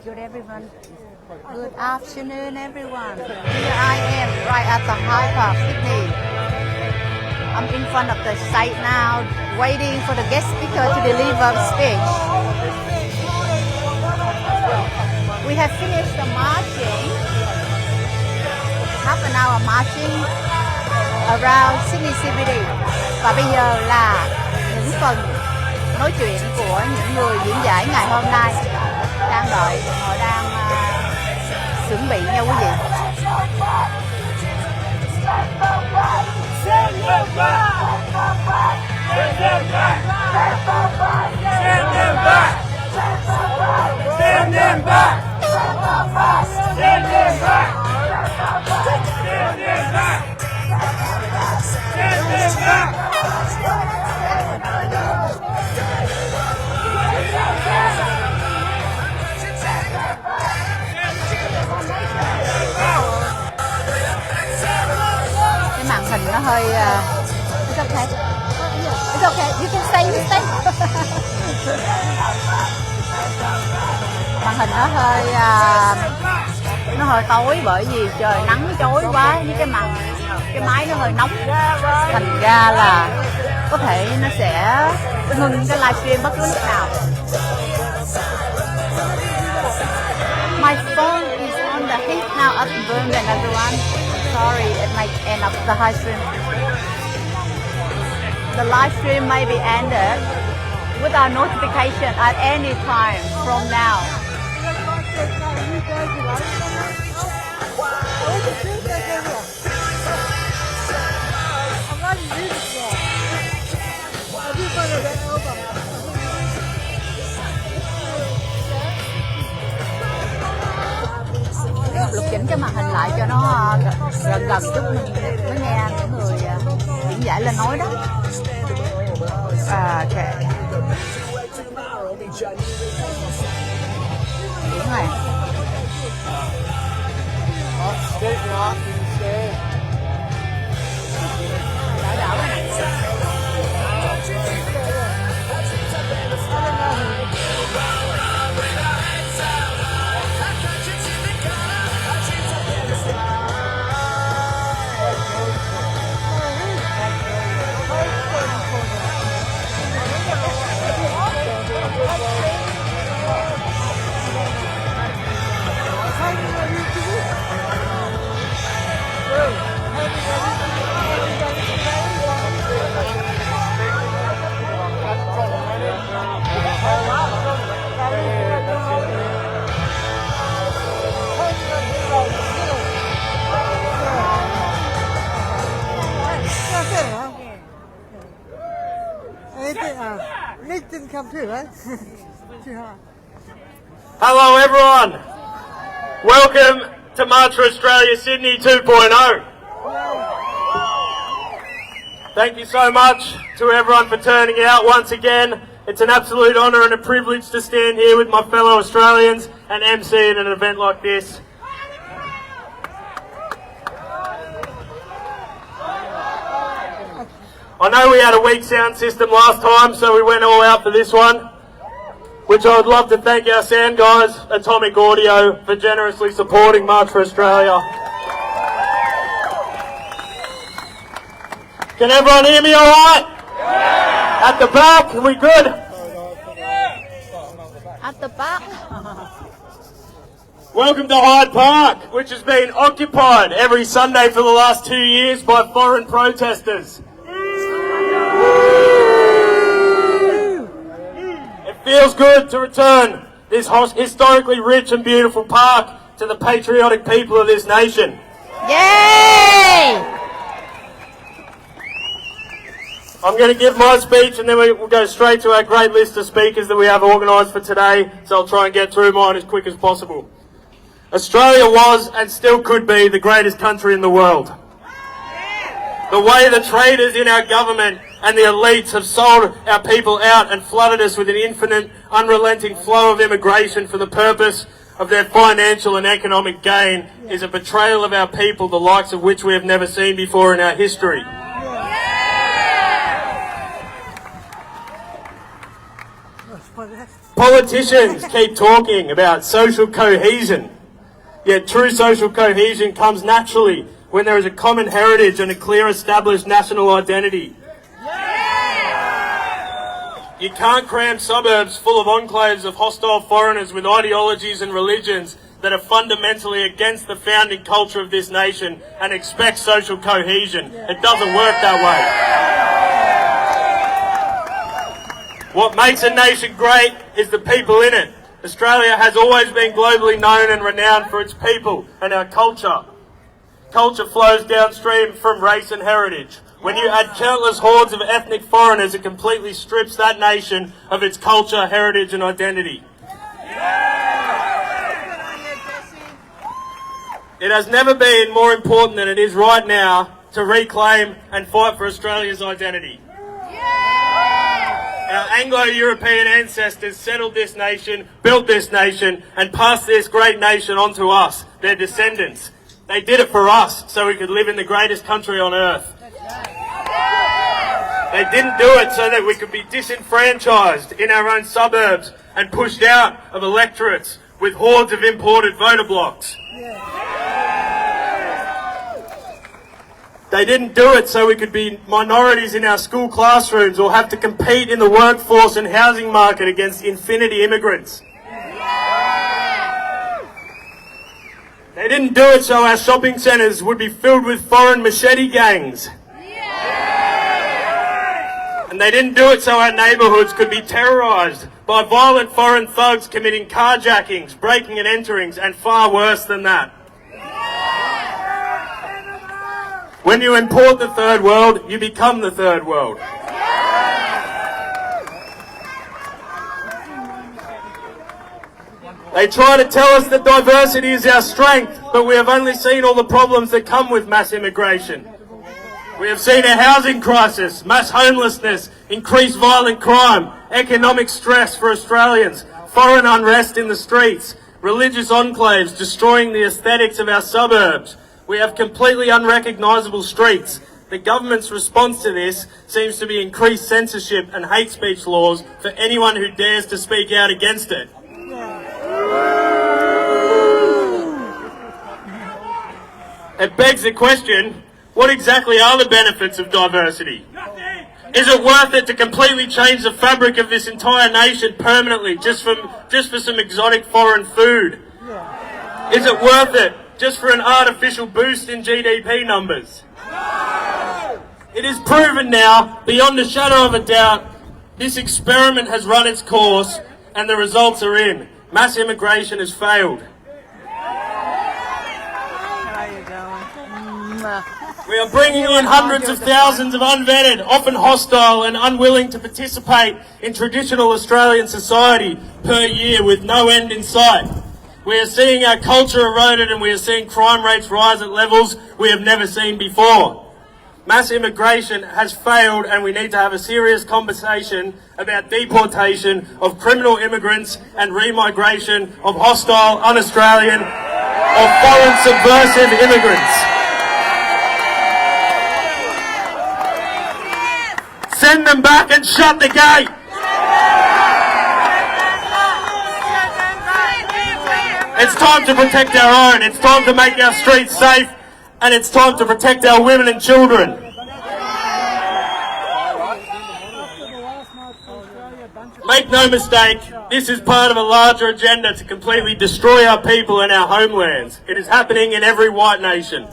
Good everyone. Good afternoon, everyone. Here I am, right at the Hyde Park, Sydney. I'm in front of the site now, waiting for the guest speaker to deliver the speech. We have finished the marching, half an hour marching around Sydney CBD. Và bây giờ là những phần nói chuyện của những người diễn giải ngày hôm nay. Đang đợi, họ đang chuẩn bị nha quý vị. Cái màn hình nó hơi it's okay. It's okay. You can stay. You stay. Màn hình nó hơi tối bởi vì trời nắng chói quá với cái máy nó hơi nóng, thành ra là có thể nó sẽ ngừng cái livestream bất cứ lúc nào. My phone is on the heat now at Birmingham, everyone. Sorry, it might end up the live stream. The live stream may be ended without notification at any time from now. Lục chỉnh cái màn hình lại cho nó gần chút mình mới nghe những người diễn giải lên nói đó. Ok. Đúng rồi. Đỡ cái này. Nick didn't come too, right? Hello everyone, welcome to March for Australia Sydney 2.0. Thank you so much to everyone for turning out once again. It's an absolute honour and a privilege to stand here with my fellow Australians and MC in an event like this. I know we had a weak sound system last time, so we went all out for this one, which I would love to thank our sound guys, Atomic Audio, for generously supporting March for Australia. Can everyone hear me all right? Yeah. At the back, are we good? At the back. Welcome to Hyde Park, which has been occupied every Sunday for the last 2 years by foreign protestors. It feels good to return this historically rich and beautiful park to the patriotic people of this nation. Yay! I'm going to give my speech and then we'll go straight to our great list of speakers that we have organised for today, so I'll try and get through mine as quick as possible. Australia was and still could be the greatest country in the world. The way the traitors in our government and the elites have sold our people out and flooded us with an infinite, unrelenting flow of immigration for the purpose of their financial and economic gain is a betrayal of our people, the likes of which we have never seen before in our history. Politicians keep talking about social cohesion, yet true social cohesion comes naturally when there is a common heritage and a clear established national identity. You can't cram suburbs full of enclaves of hostile foreigners with ideologies and religions that are fundamentally against the founding culture of this nation and expect social cohesion. It doesn't work that way. What makes a nation great is the people in it. Australia has always been globally known and renowned for its people and our culture. Culture flows downstream from race and heritage. When you add countless hordes of ethnic foreigners, it completely strips that nation of its culture, heritage and identity. It has never been more important than it is right now to reclaim and fight for Australia's identity. Our Anglo-European ancestors settled this nation, built this nation and passed this great nation on to us, their descendants. They did it for us so we could live in the greatest country on earth. They didn't do it so that we could be disenfranchised in our own suburbs and pushed out of electorates with hordes of imported voter blocks. They didn't do it so we could be minorities in our school classrooms or have to compete in the workforce and housing market against infinity immigrants. They didn't do it so our shopping centres would be filled with foreign machete gangs. And they didn't do it so our neighbourhoods could be terrorised by violent foreign thugs committing carjackings, breaking and enterings, and far worse than that. When you import the third world, you become the third world. They try to tell us that diversity is our strength, but we have only seen all the problems that come with mass immigration. We have seen a housing crisis, mass homelessness, increased violent crime, economic stress for Australians, foreign unrest in the streets, religious enclaves destroying the aesthetics of our suburbs. We have completely unrecognisable streets. The government's response to this seems to be increased censorship and hate speech laws for anyone who dares to speak out against it. It begs the question, what exactly are the benefits of diversity? Is it worth it to completely change the fabric of this entire nation permanently just for some exotic foreign food? Is it worth it just for an artificial boost in GDP numbers? It is proven now, beyond a shadow of a doubt, this experiment has run its course and the results are in. Mass immigration has failed. We are bringing in hundreds of thousands of unvetted, often hostile and unwilling to participate in traditional Australian society per year with no end in sight. We are seeing our culture eroded and we are seeing crime rates rise at levels we have never seen before. Mass immigration has failed and we need to have a serious conversation about deportation of criminal immigrants and remigration of hostile, un-Australian or foreign subversive immigrants. Send them back and shut the gate! It's time to protect our own, it's time to make our streets safe, and it's time to protect our women and children. Make no mistake, this is part of a larger agenda to completely destroy our people and our homelands. It is happening in every white nation.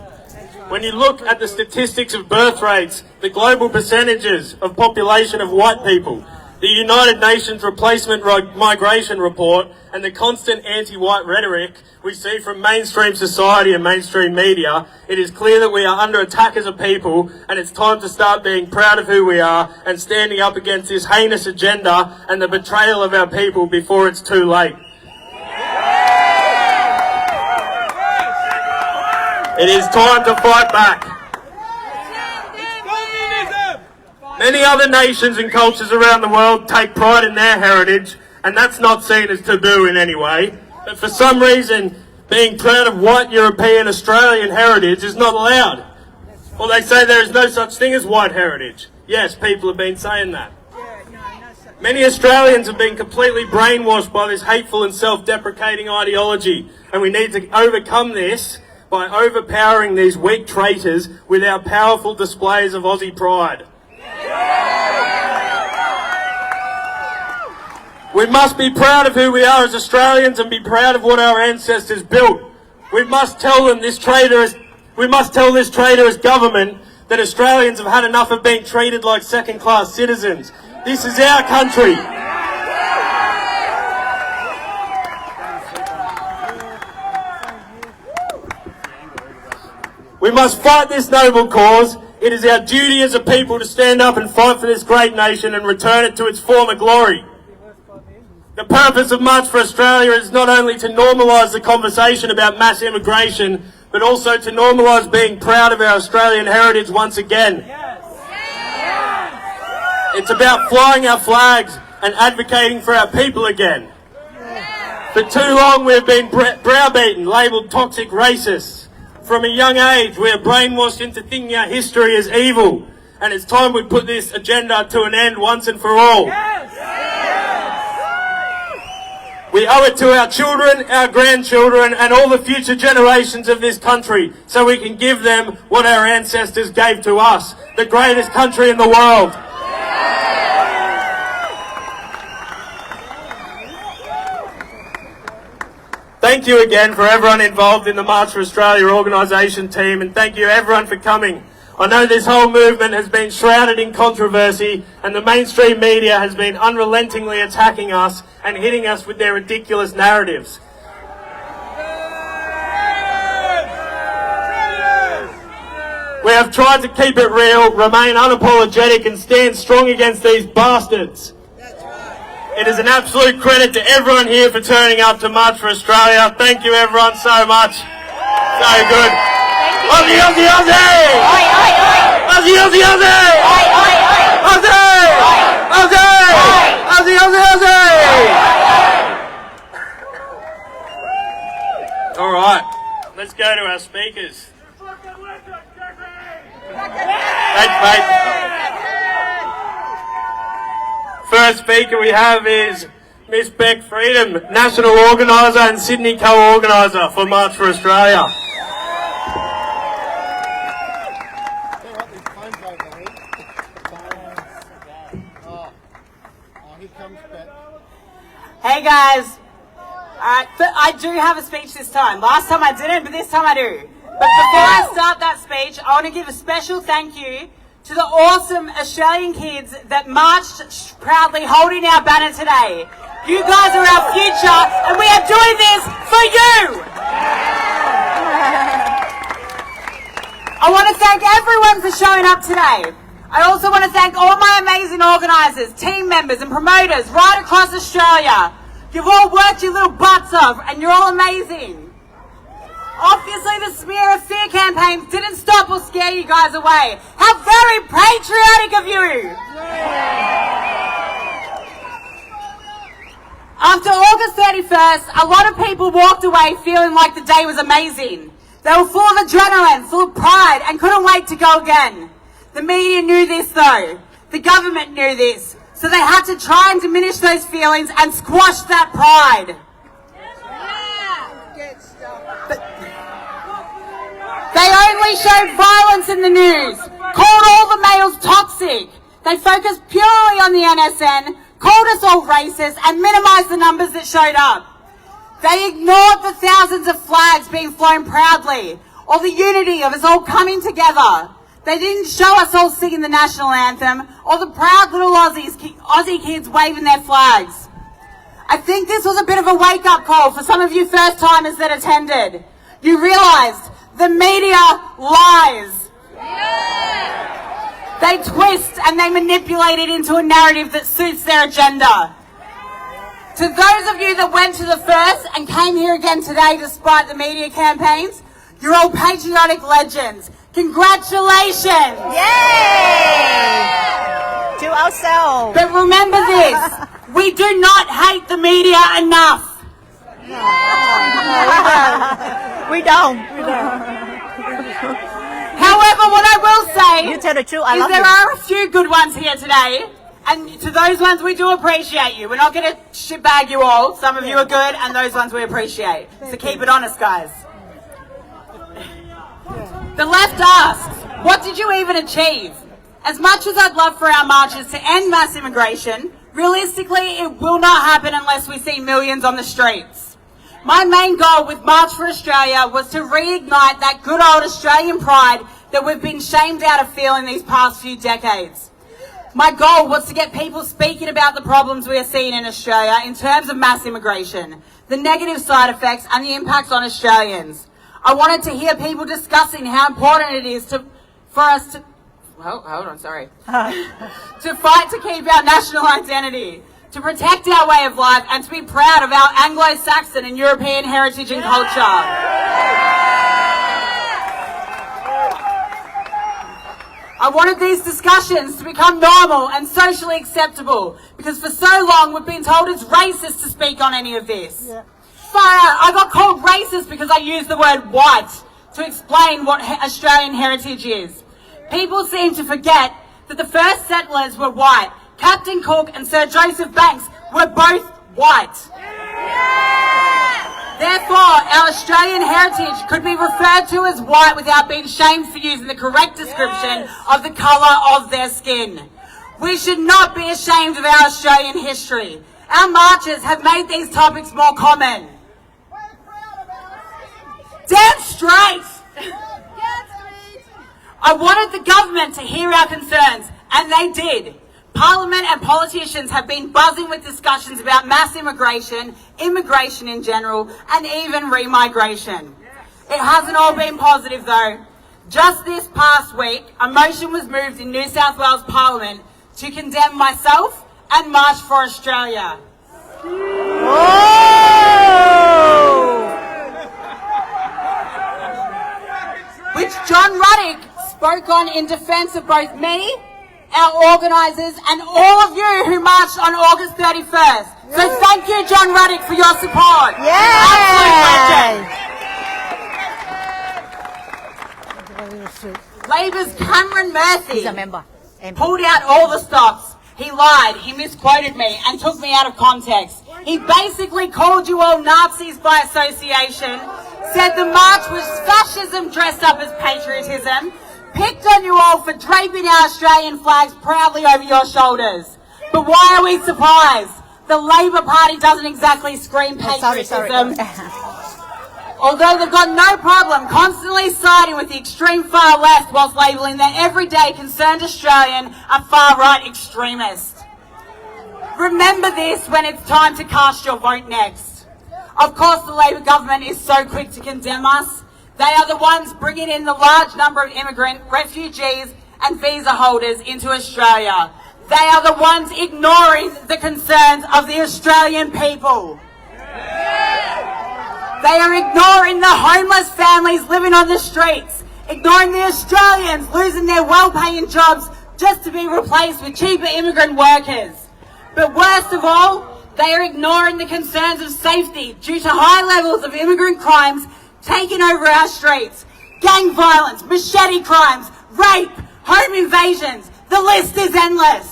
When you look at the statistics of birth rates, the global percentages of population of white people, the United Nations Replacement Migration Report, and the constant anti-white rhetoric we see from mainstream society and mainstream media, it is clear that we are under attack as a people, and it's time to start being proud of who we are and standing up against this heinous agenda and the betrayal of our people before it's too late. It is time to fight back. Many other nations and cultures around the world take pride in their heritage, and that's not seen as taboo in any way. But for some reason, being proud of white European Australian heritage is not allowed. Well, they say there is no such thing as white heritage. Yes, people have been saying that. Many Australians have been completely brainwashed by this hateful and self-deprecating ideology, and we need to overcome this by overpowering these weak traitors with our powerful displays of Aussie pride. We must be proud of who we are as Australians and be proud of what our ancestors built. We must tell this traitorous government that Australians have had enough of being treated like second-class citizens. This is our country. We must fight this noble cause. It is our duty as a people to stand up and fight for this great nation and return it to its former glory. The purpose of March for Australia is not only to normalise the conversation about mass immigration, but also to normalise being proud of our Australian heritage once again. It's about flying our flags and advocating for our people again. For too long we have been browbeaten, labelled toxic racists. From a young age we are brainwashed into thinking our history is evil, and it's time we put this agenda to an end once and for all. We owe it to our children, our grandchildren and all the future generations of this country so we can give them what our ancestors gave to us, the greatest country in the world. Thank you again for everyone involved in the March for Australia organisation team, and thank you everyone for coming. I know this whole movement has been shrouded in controversy and the mainstream media has been unrelentingly attacking us and hitting us with their ridiculous narratives. We have tried to keep it real, remain unapologetic and stand strong against these bastards. It is an absolute credit to everyone here for turning up to March for Australia. Thank you everyone so much. So good. Aussie, Aussie, Aussie! Oi, oi, oi! Aussie, Aussie, Aussie! Oi, oi, oi! Aussie! Aussie! Aussie, Aussie, Aussie! All right, let's go to our speakers. Thanks, mate. First speaker we have is Miss Beck Freedom, National Organiser and Sydney Co-Organiser for March for Australia. Hey guys, I do have a speech this time. Last time I didn't, but this time I do. But before I start that speech, I want to give a special thank you to the awesome Australian kids that marched proudly holding our banner today. You guys are our future and we are doing this for you! I want to thank everyone for showing up today. I also want to thank all my amazing organisers, team members and promoters right across Australia. You've all worked your little butts off and you're all amazing. Obviously the smear of fear campaigns didn't stop or scare you guys away. How very patriotic of you! After August 31st, a lot of people walked away feeling like the day was amazing. They were full of adrenaline, full of pride and couldn't wait to go again. The media knew this though. The government knew this. So they had to try and diminish those feelings and squash that pride. They only showed violence in the news, called all the males toxic. They focused purely on the NSN, called us all racist and minimised the numbers that showed up. They ignored the thousands of flags being flown proudly, or the unity of us all coming together. They didn't show us all singing the national anthem, or the proud little Aussie kids waving their flags. I think this was a bit of a wake-up call for some of you first-timers that attended. You realised the media lies. Yeah. They twist and they manipulate it into a narrative that suits their agenda. To those of you that went to the first and came here again today despite the media campaigns, you're all patriotic legends. Congratulations! Yay! To ourselves. But remember this, we do not hate the media enough. We don't. However, what I will say You tell the truth, I is love there you. are a few good ones here today. And to those ones, we do appreciate you. We're not going to shitbag you all. Some of you are good, and those ones we appreciate. So keep it honest, guys. The left asks, what did you even achieve? As much as I'd love for our marches to end mass immigration, realistically, it will not happen unless we see millions on the streets. My main goal with March for Australia was to reignite that good old Australian pride that we've been shamed out of feeling these past few decades. My goal was to get people speaking about the problems we are seeing in Australia in terms of mass immigration, the negative side effects and the impacts on Australians. I wanted to hear people discussing how important it is to fight to keep our national identity, to protect our way of life and to be proud of our Anglo-Saxon and European heritage and culture. I wanted these discussions to become normal and socially acceptable because for so long we've been told it's racist to speak on any of this. Yeah. I got called racist because I used the word white to explain what Australian heritage is. People seem to forget that the first settlers were white. Captain Cook and Sir Joseph Banks were both white. Therefore, our Australian heritage could be referred to as white without being shamed for using the correct description of the colour of their skin. We should not be ashamed of our Australian history. Our marches have made these topics more common. Damn straight! I wanted the government to hear our concerns, and they did. Parliament and politicians have been buzzing with discussions about mass immigration, immigration in general, and even remigration. It hasn't all been positive though. Just this past week, a motion was moved in New South Wales Parliament to condemn myself and March for Australia. Which John Ruddick spoke on in defence of both me, our organisers and all of you who marched on August 31st. So thank you, John Ruddick, for your support. Labor's Cameron Murphy pulled out all the stops. He lied, he misquoted me and took me out of context. He basically called you all Nazis by association, said the march was fascism dressed up as patriotism, picked on you all for draping our Australian flags proudly over your shoulders. But why are we surprised? The Labor Party doesn't exactly scream patriotism. Although they've got no problem constantly siding with the extreme far left whilst labelling their everyday concerned Australian a far-right extremist. Remember this when it's time to cast your vote next. Of course the Labor government is so quick to condemn us. They are the ones bringing in the large number of immigrant, refugees and visa holders into Australia. They are the ones ignoring the concerns of the Australian people. They are ignoring the homeless families living on the streets, ignoring the Australians losing their well-paying jobs just to be replaced with cheaper immigrant workers. But worst of all, they are ignoring the concerns of safety due to high levels of immigrant crimes taking over our streets. Gang violence, machete crimes, rape, home invasions. The list is endless.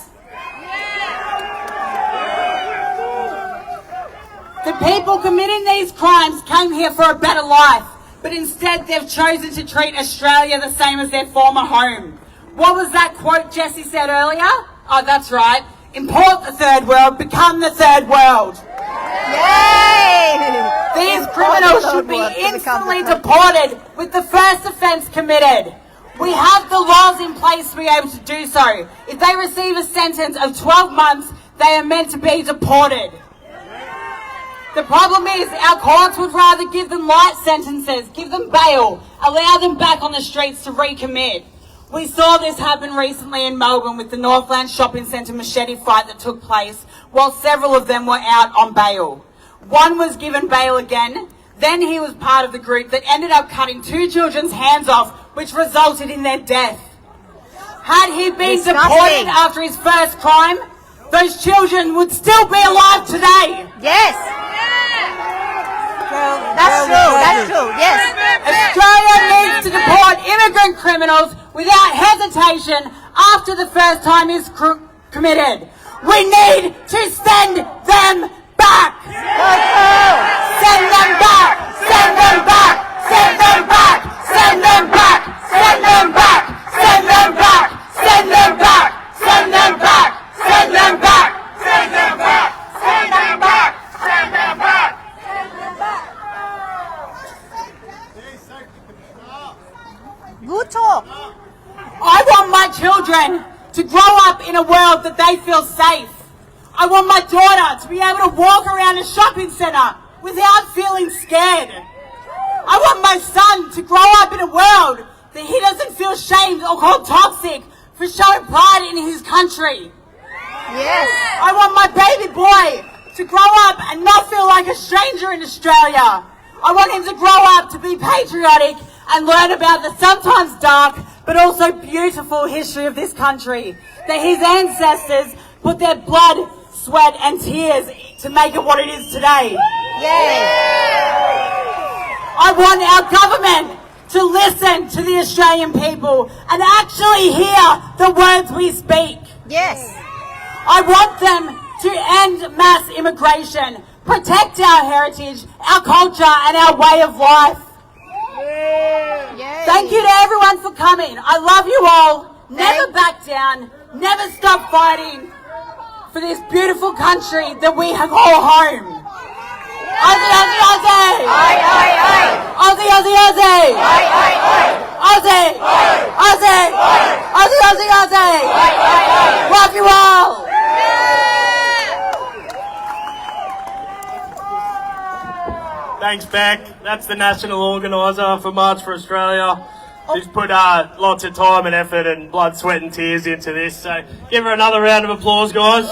The people committing these crimes came here for a better life, but instead they've chosen to treat Australia the same as their former home. What was that quote Jessie said earlier? Oh, that's right. Import the third world, become the third world. Yay! These criminals should be instantly deported with the first offence committed. We have the laws in place to be able to do so. If they receive a sentence of 12 months, they are meant to be deported. The problem is our courts would rather give them light sentences, give them bail, allow them back on the streets to recommit. We saw this happen recently in Melbourne with the Northland Shopping Centre machete fight that took place while several of them were out on bail. One was given bail again, then he was part of the group that ended up cutting 2 children's hands off, which resulted in their death. Had he been deported after his first crime, those children would still be alive today. Yes. That's true, yes. Australia needs to deport immigrant criminals without hesitation after the first time is committed. We need to send them back. Send them back. Send them back. Send them back. Send them back. Send them back. Send them back. Send them back. Send them back. Send them back. Send them back. Send them back. Send them back. Good talk. I want my children to grow up in a world that they feel safe. I want my daughter to be able to walk around a shopping centre without feeling scared. I want my son to grow up in a world that he doesn't feel shamed or called toxic for showing pride in his country. Yes. I want my baby boy to grow up and not feel like a stranger in Australia. I want him to grow up to be patriotic and learn about the sometimes dark but also beautiful history of this country, that his ancestors put their blood, sweat and tears to make it what it is today. Yay. I want our government to listen to the Australian people and actually hear the words we speak. Yes. I want them to end mass immigration, protect our heritage, our culture and our way of life. Yay. Thank you to everyone for coming. I love you all. Never back down. Never stop fighting for this beautiful country that we have all home. Aussie, Aussie, Aussie! Aye, aye, aye. Aussie, Aussie, Aussie! Aye, aye, aye. Aussie! Aussie! Aussie, Aussie, Aussie! Aye, aye, aye. Love you all! Thanks, Beck. That's the national organiser for March for Australia. She's put lots of time and effort and blood, sweat and tears into this. So give her another round of applause, guys.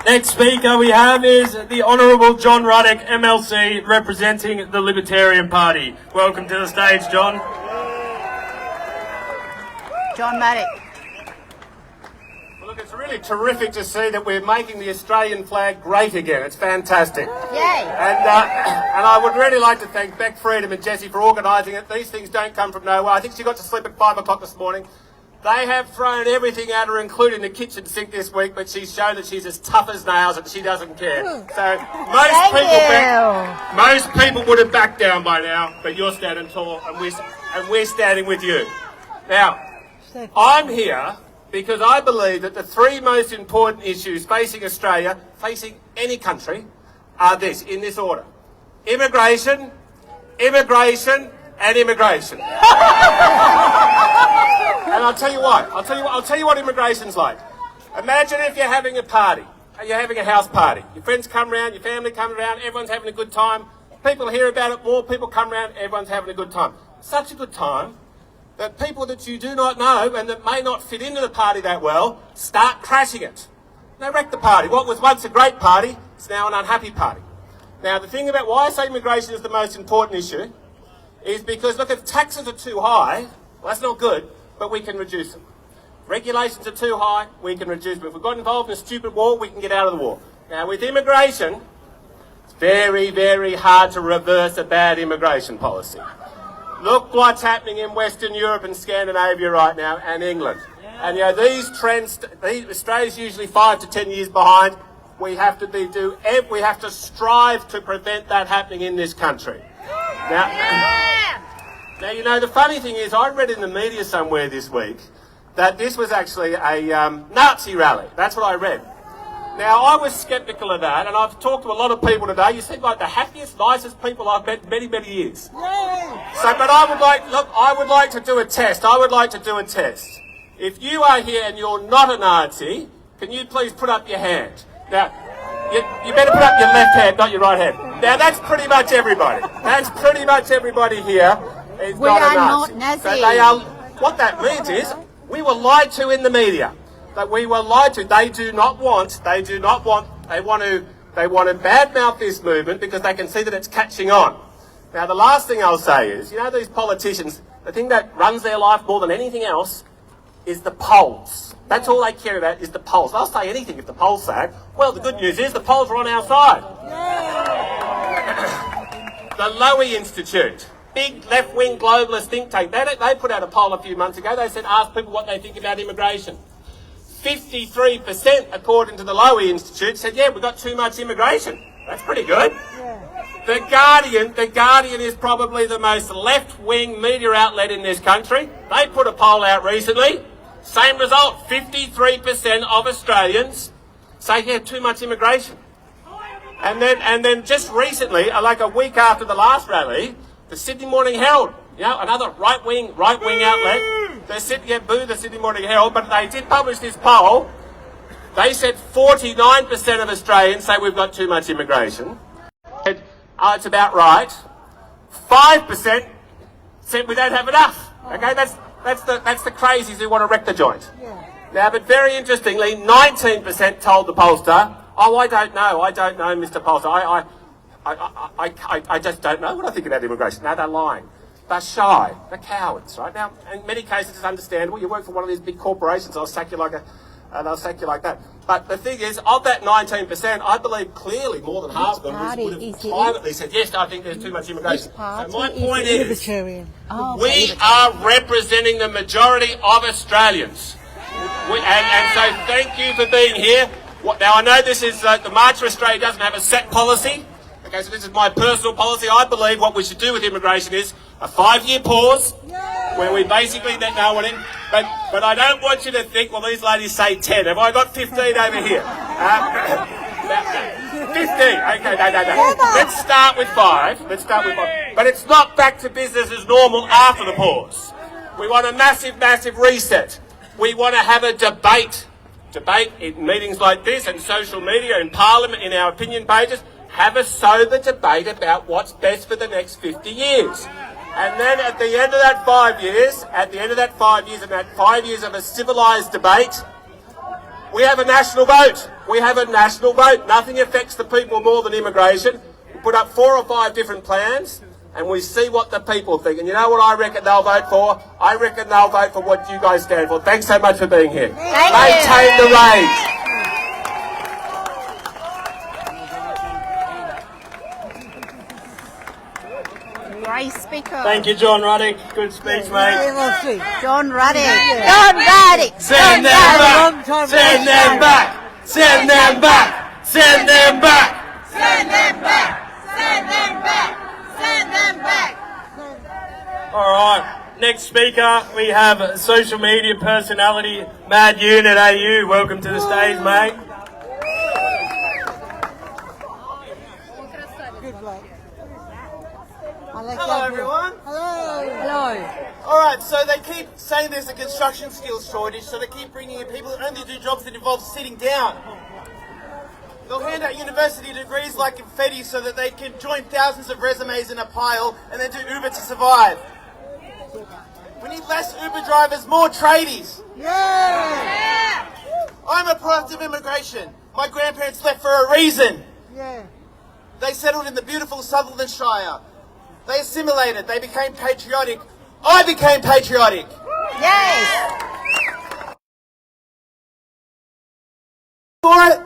Next speaker we have is the Honourable John Ruddock, MLC, representing the Libertarian Party. Welcome to the stage, John. John Maddock. Well, look, it's really terrific to see that we're making the Australian flag great again. It's fantastic. Yay. And I would really like to thank Beck Freedom and Jessie for organising it. These things don't come from nowhere. I think she got to sleep at 5 o'clock this morning. They have thrown everything at her, including the kitchen sink this week, but she's shown that she's as tough as nails and she doesn't care. So most people would have backed down by now, but you're standing tall and we're standing with you. Now, I'm here because I believe that the three most important issues facing Australia, facing any country, are this, in this order. Immigration, immigration, and immigration. And I'll tell you what. I'll tell you what immigration's like. Imagine if you're having a party, you're having a house party. Your friends come around, your family comes around, everyone's having a good time. People hear about it, more people come around, everyone's having a good time. Such a good time that people that you do not know and that may not fit into the party that well start crashing it. They wreck the party. What was once a great party is now an unhappy party. Now, the thing about why I say immigration is the most important issue is because, look, if taxes are too high, well, that's not good, but we can reduce them. Regulations are too high, we can reduce them. If we got involved in a stupid war, we can get out of the war. Now, with immigration, it's very, very hard to reverse a bad immigration policy. Look what's happening in Western Europe and Scandinavia right now, and England. And, you know, these trends, Australia's usually 5 to 10 years behind. We have to strive to prevent that happening in this country. Now, you know, the funny thing is, I read in the media somewhere this week that this was actually a Nazi rally. That's what I read. Now, I was sceptical of that, and I've talked to a lot of people today. You seem like the happiest, nicest people I've met in many, many years. So, but I would like to do a test. If you are here and you're not a Nazi, can you please put up your hand? Now, you better put up your left hand, not your right hand. Now, that's pretty much everybody. That's pretty much everybody here is We not a are Nazi. not Nazi. So they are, what that means is, we were lied to in the media. That we were lied to. They want to badmouth this movement because they can see that it's catching on. Now, the last thing I'll say is, you know, these politicians, the thing that runs their life more than anything else is the polls. That's all they care about is the polls. They'll say anything if the polls say it. Well, the good news is the polls are on our side. The Lowy Institute. big left-wing globalist think tank. They put out a poll a few months ago. They said, ask people what they think about immigration. 53%, according to the Lowy Institute, said, yeah, we've got too much immigration. That's pretty good. The Guardian is probably the most left-wing media outlet in this country. They put a poll out recently. Same result, 53% of Australians say, yeah, too much immigration. And then just recently, like a week after the last rally, the Sydney Morning Herald, another right-wing outlet, they said, yeah, boo the Sydney Morning Herald, but they did publish this poll. They said 49% of Australians say we've got too much immigration. Oh, it's about right. 5% said we don't have enough. Okay, that's the crazies who want to wreck the joint. Now, but very interestingly, 19% told the pollster, oh, I don't know, Mr. Pollster. I just don't know what I think about immigration. No, they're lying. They're shy. They're cowards, right? Now, in many cases, it's understandable. You work for one of these big corporations, they'll sack you like that. But the thing is, of that 19%, I believe clearly more than half of them would have privately said, yes, I think there's too much immigration. So my point is, we are representing the majority of Australians. And so thank you for being here. Now, I know this is, the March for Australia doesn't have a set policy. Okay, so this is my personal policy. I believe what we should do with immigration is a 5-year pause, where we basically let no one in. But I don't want you to think, well, these ladies say 10. Have I got 15 over here? 15. Okay, no. Let's start with 5. But it's not back to business as normal after the pause. We want a massive reset. We want to have a debate in meetings like this and social media, in Parliament, in our opinion pages. Have a sober debate about what's best for the next 50 years. And then at the end of that 5 years, and that 5 years of a civilised debate, we have a national vote. Nothing affects the people more than immigration. We put up 4 or 5 different plans, and we see what the people think. And you know what I reckon they'll vote for? I reckon they'll vote for what you guys stand for. Thanks so much for being here. Maintain the rage. Great speaker. Thank you, John Ruddick. Good speech, mate. John Ruddick. John Ruddick. Send them back. Send them back. Send them back. Send them back. Send them back. Send them back. Send them back. All right. Next speaker, we have social media personality Mad Unit AU. Welcome to the stage, mate. Hello everyone. Hello. Alright, so they keep saying there's a construction skills shortage, so they keep bringing in people who only do jobs that involve sitting down. They'll hand out university degrees like confetti so that they can join thousands of resumes in a pile and then do Uber to survive. We need less Uber drivers, more tradies. Yeah. I'm a product of immigration. My grandparents left for a reason. Yeah. They settled in the beautiful Sutherland Shire. They assimilated. They became patriotic. I became patriotic. Yes. For it?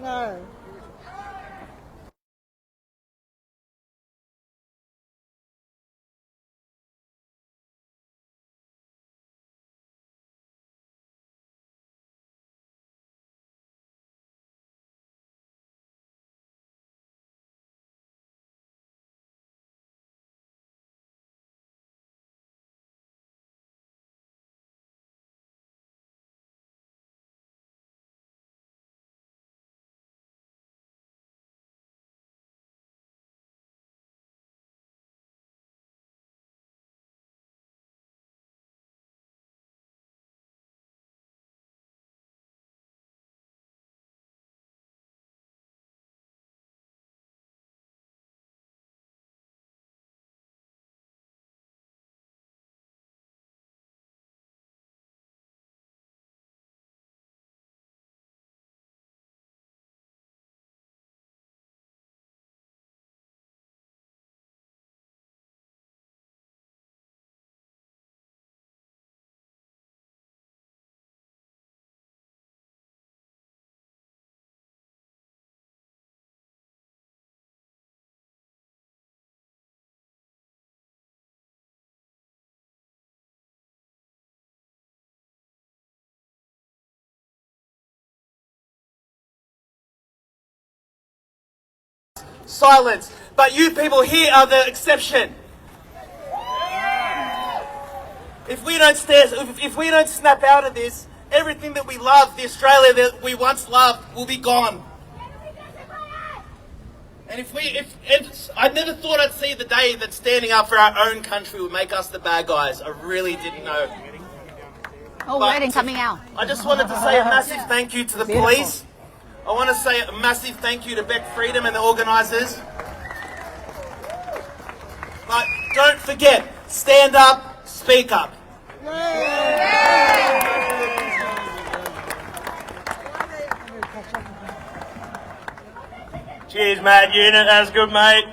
No. silence. But you people here are the exception. If we don't snap out of this, everything that we love, the Australia that we once loved, will be gone. And I never thought I'd see the day that standing up for our own country would make us the bad guys. I really didn't know. Oh, wedding coming out. I just wanted to say a massive thank you to the police. I want to say a massive thank you to Beck Freedom and the organisers. But don't forget, stand up, speak up. Cheers, Mad Unit. That's good, mate.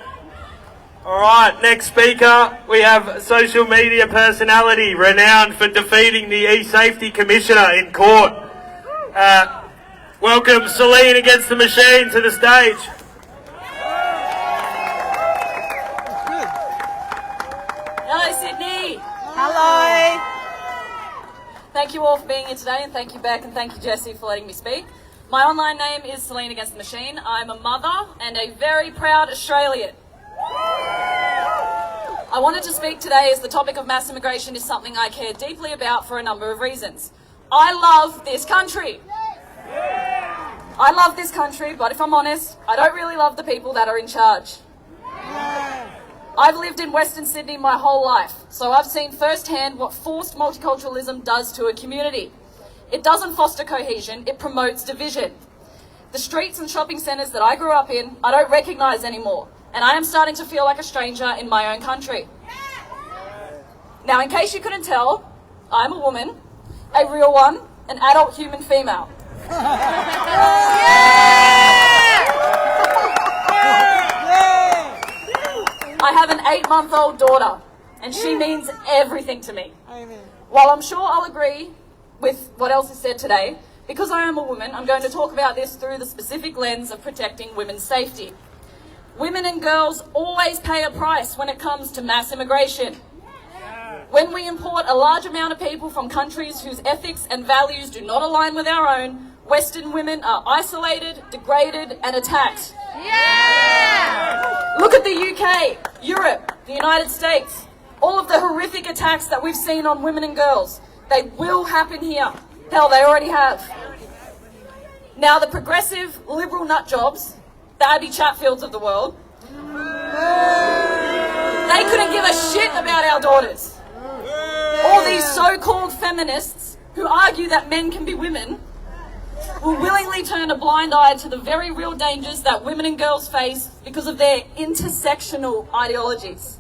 All right, next speaker, we have social media personality renowned for defeating the E-Safety Commissioner in court. Welcome Celine Against the Machine to the stage. Hello, Sydney. Hello. Thank you all for being here today, and thank you, Beck, and thank you, Jessie, for letting me speak. My online name is Celine Against the Machine. I'm a mother and a very proud Australian. I wanted to speak today as the topic of mass immigration is something I care deeply about for a number of reasons. I love this country. I love this country, but if I'm honest, I don't really love the people that are in charge. I've lived in Western Sydney my whole life, so I've seen firsthand what forced multiculturalism does to a community. It doesn't foster cohesion, it promotes division. The streets and shopping centres that I grew up in, I don't recognise anymore, and I am starting to feel like a stranger in my own country. Now, in case you couldn't tell, I'm a woman, a real one, an adult human female. I have an 8-month-old daughter, and she means everything to me. While I'm sure I'll agree with what else is said today, because I am a woman, I'm going to talk about this through the specific lens of protecting women's safety. Women and girls always pay a price when it comes to mass immigration. When we import a large amount of people from countries whose ethics and values do not align with our own, Western women are isolated, degraded, and attacked. Look at the UK, Europe, the United States. All of the horrific attacks that we've seen on women and girls, they will happen here. Hell, they already have. Now, the progressive, liberal nut jobs, the Abby Chatfields of the world, they couldn't give a shit about our daughters. All these so-called feminists who argue that men can be women will willingly turn a blind eye to the very real dangers that women and girls face because of their intersectional ideologies.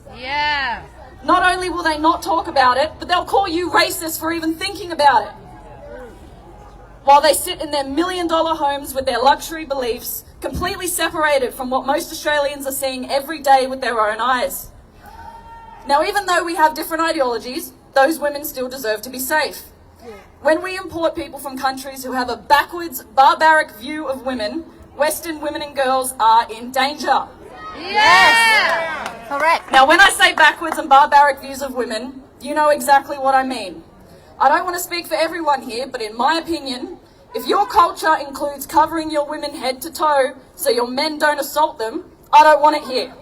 Not only will they not talk about it, but they'll call you racist for even thinking about it. While they sit in their $1 million homes with their luxury beliefs, completely separated from what most Australians are seeing every day with their own eyes. Now, even though we have different ideologies, those women still deserve to be safe. When we import people from countries who have a backwards, barbaric view of women, Western women and girls are in danger. Correct. Now, when I say backwards and barbaric views of women, you know exactly what I mean. I don't want to speak for everyone here, but in my opinion, if your culture includes covering your women head to toe so your men don't assault them, I don't want it here.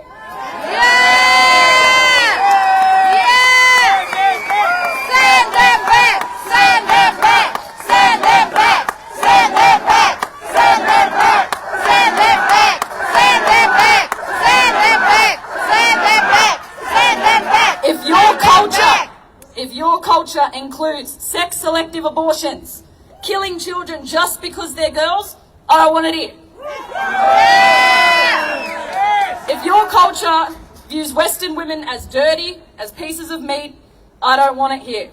Send them back! Send them back! Send them back! Send them back! Send them back! Send them back! Send them back! Send them back! Send them back! Send them back! If your culture includes sex-selective abortions, killing children just because they're girls, I don't want it here. If your culture views Western women as dirty, as pieces of meat, I don't want it here.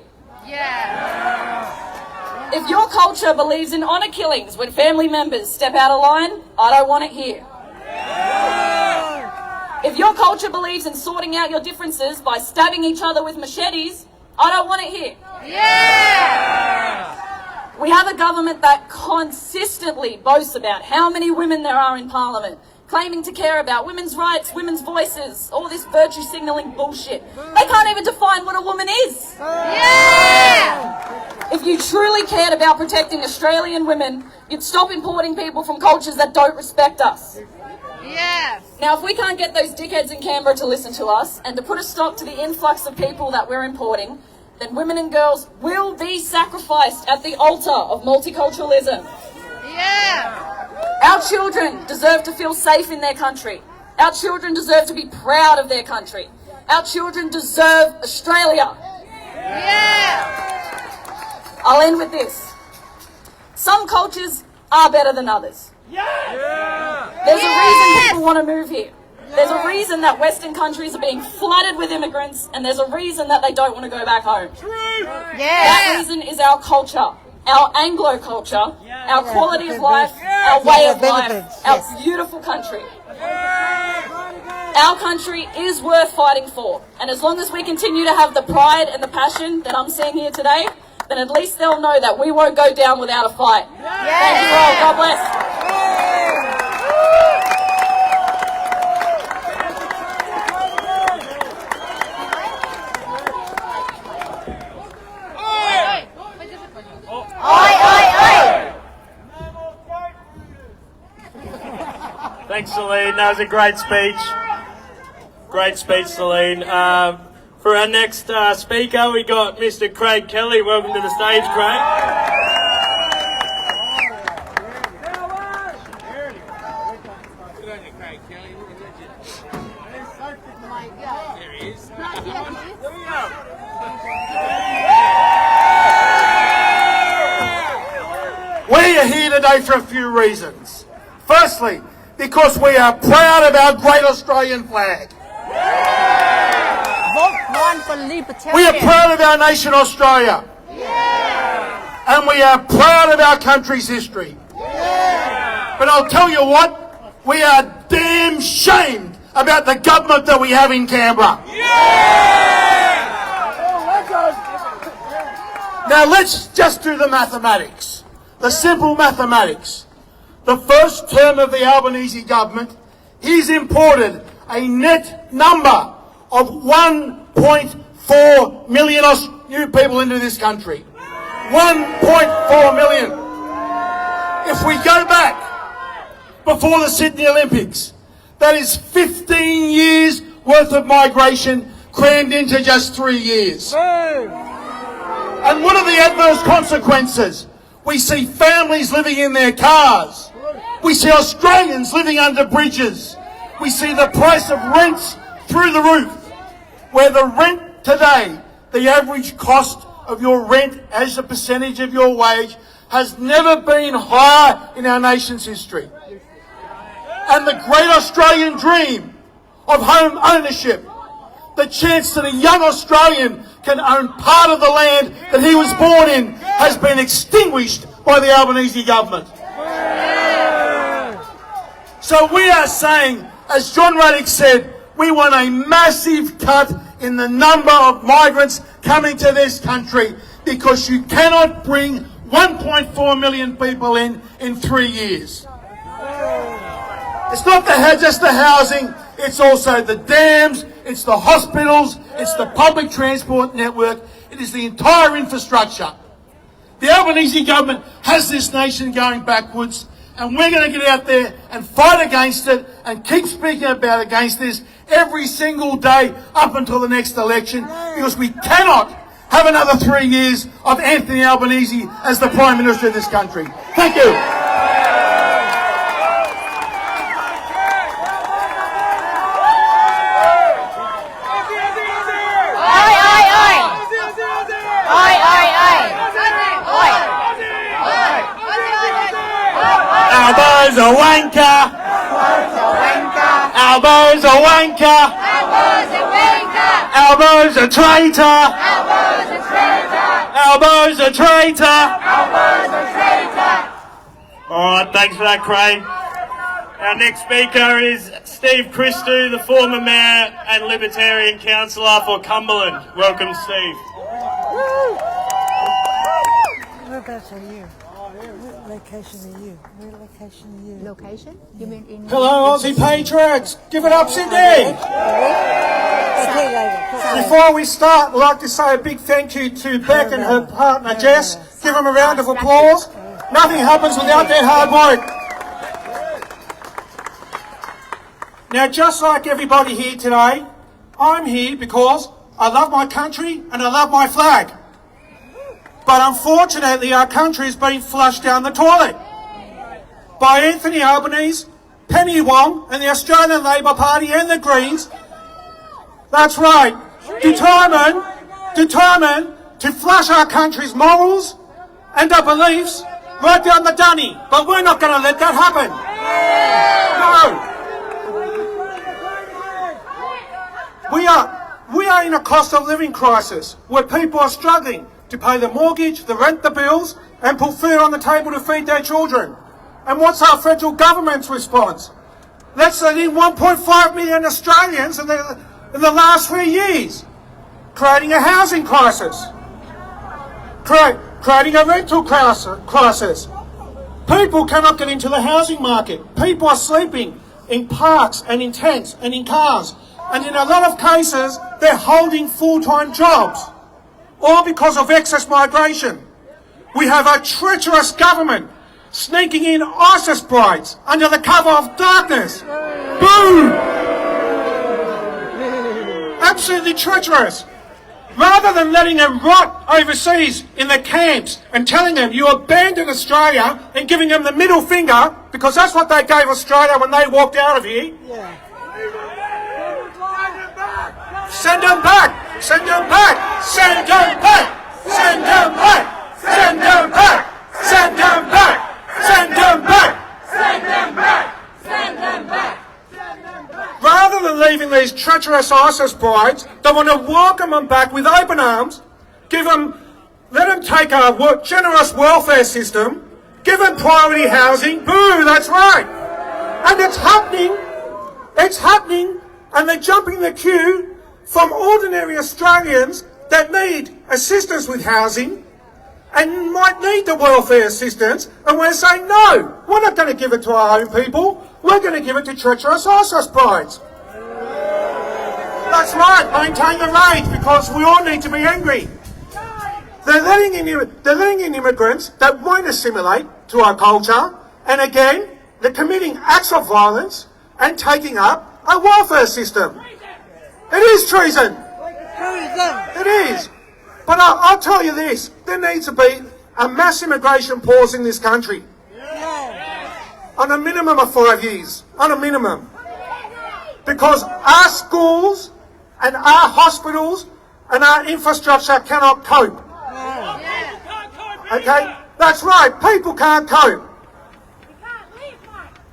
If your culture believes in honour killings when family members step out of line, I don't want it here. If your culture believes in sorting out your differences by stabbing each other with machetes, I don't want it here. We have a government that consistently boasts about how many women there are in Parliament, claiming to care about women's rights, women's voices, all this virtue signalling bullshit. They can't even define what a woman is. If you truly cared about protecting Australian women, you'd stop importing people from cultures that don't respect us. Yes. Now, if we can't get those dickheads in Canberra to listen to us and to put a stop to the influx of people that we're importing, then women and girls will be sacrificed at the altar of multiculturalism. Yeah. Our children deserve to feel safe in their country. Our children deserve to be proud of their country. Our children deserve Australia. Yeah. I'll end with this. Some cultures are better than others. There's a reason people want to move here. There's a reason that Western countries are being flooded with immigrants, and there's a reason that they don't want to go back home. That reason is our culture, our Anglo culture, our quality of life, our way of life, our beautiful country. Our country is worth fighting for, and as long as we continue to have the pride and the passion that I'm seeing here today, then at least they'll know that we won't go down without a fight. Thank you all. God bless. Thanks, Celine. That was a great speech. Great speech, Celine. For our next speaker, we got Mr. Craig Kelly. Welcome to the stage, Craig. We are here today for a few reasons. Firstly, because we are proud of our great Australian flag. We are proud of our nation, Australia. And we are proud of our country's history. But I'll tell you what, we are damn shamed about the government that we have in Canberra. Now let's just do the mathematics. The simple mathematics. The first term of the Albanese government, he's imported a net number of 1.4 million new people into this country. 1.4 million. If we go back before the Sydney Olympics, that is 15 years worth of migration crammed into just 3 years. And what are the adverse consequences? We see families living in their cars. We see Australians living under bridges. We see the price of rents through the roof. Where the rent today, the average cost of your rent as a percentage of your wage has never been higher in our nation's history. And the great Australian dream of home ownership, the chance that a young Australian can own part of the land that he was born in, has been extinguished by the Albanese government. So we are saying, as John Ruddick said, we want a massive cut in the number of migrants coming to this country, because you cannot bring 1.4 million people in 3 years. It's not just the housing, it's also the dams, it's the hospitals, it's the public transport network, it is the entire infrastructure. The Albanese government has this nation going backwards, and we're going to get out there and fight against it and keep speaking against this every single day up until the next election, because we cannot have another 3 years of Anthony Albanese as the Prime Minister of this country. Thank you. Albo's a wanker. Albo's a wanker. Albo's a traitor. Albo's a traitor. Alright, thanks for that, Craig. Our next speaker is Steve Christou, the former Mayor and Libertarian Councillor for Cumberland. Welcome, Steve. Whereabouts are you? What location are you? Where location are you? Location? You mean in... Hello, Aussie Patriots. Give it up, Sydney. Before we start, I'd like to say a big thank you to Beck and her partner Jess. Give them a round of applause. Nothing happens without their hard work. Now, just like everybody here today, I'm here because I love my country and I love my flag. But unfortunately, our country is being flushed down the toilet by Anthony Albanese, Penny Wong and the Australian Labor Party and the Greens. That's right, determined to flush our country's morals and our beliefs right down the dunny. But we're not going to let that happen. No. We are in a cost of living crisis where people are struggling to pay the mortgage, the rent, the bills, and put food on the table to feed their children. And what's our federal government's response? Let's let in 1.5 million Australians in the last 3 years, creating a housing crisis, creating a rental crisis. People cannot get into the housing market. People are sleeping in parks and in tents and in cars. And in a lot of cases, they're holding full-time jobs, all because of excess migration. We have a treacherous government sneaking in ISIS brides under the cover of darkness. Boom! Absolutely treacherous. Rather than letting them rot overseas in the camps and telling them you abandoned Australia and giving them the middle finger, because that's what they gave Australia when they walked out of here. Yeah. Send them back! Send them back! Send them back! Send them back! Send them back! Send them back! Send them back! Send them back! Send them back! Rather than leaving these treacherous ISIS brides, they want to welcome them back with open arms, let them take our generous welfare system, give them priority housing. Boo, that's right! And it's happening, and they're jumping the queue from ordinary Australians that need assistance with housing and might need the welfare assistance, and we're saying, no, we're not going to give it to our own people, we're going to give it to treacherous ISIS brides. That's right, maintain the rage, because we all need to be angry. They're letting in immigrants that won't assimilate to our culture, and again, they're committing acts of violence and taking up our welfare system. It is treason. It is. But I'll tell you this, there needs to be a mass immigration pause in this country. On a minimum of 5 years. On a minimum. Because our schools and our hospitals and our infrastructure cannot cope. Okay? That's right, people can't cope.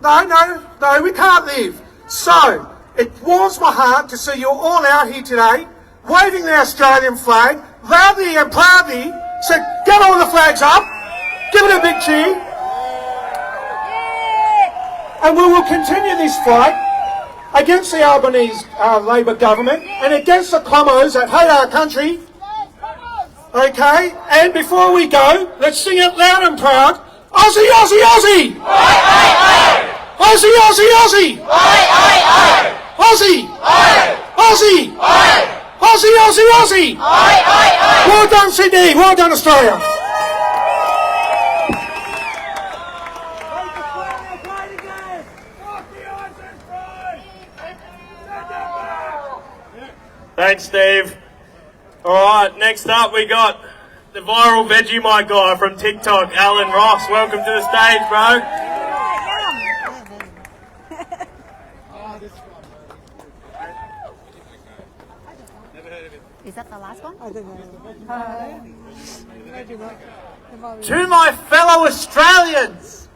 No, we can't live. So, it warms my heart to see you all out here today, waving the Australian flag, loudly and proudly. So get all the flags up, give it a big cheer, and we will continue this fight against the Albanese Labor government and against the commos that hate our country. Okay, and before we go, let's sing it loud and proud. Aussie, Aussie, Aussie! Aye, aye, aye! Aussie, Aussie, Aussie! Aye, aye, aye! Aussie! Aye! Aussie! Aye! Aussie, Aussie, Aussie! Aye, aye, aye! Well done, Sydney! Well done, Australia! Thanks, Steve. Alright, next up we got the viral Vegemite guy from TikTok, Alan Ross. Welcome to the stage, bro. Is that the last one? I don't know. To my fellow Australians,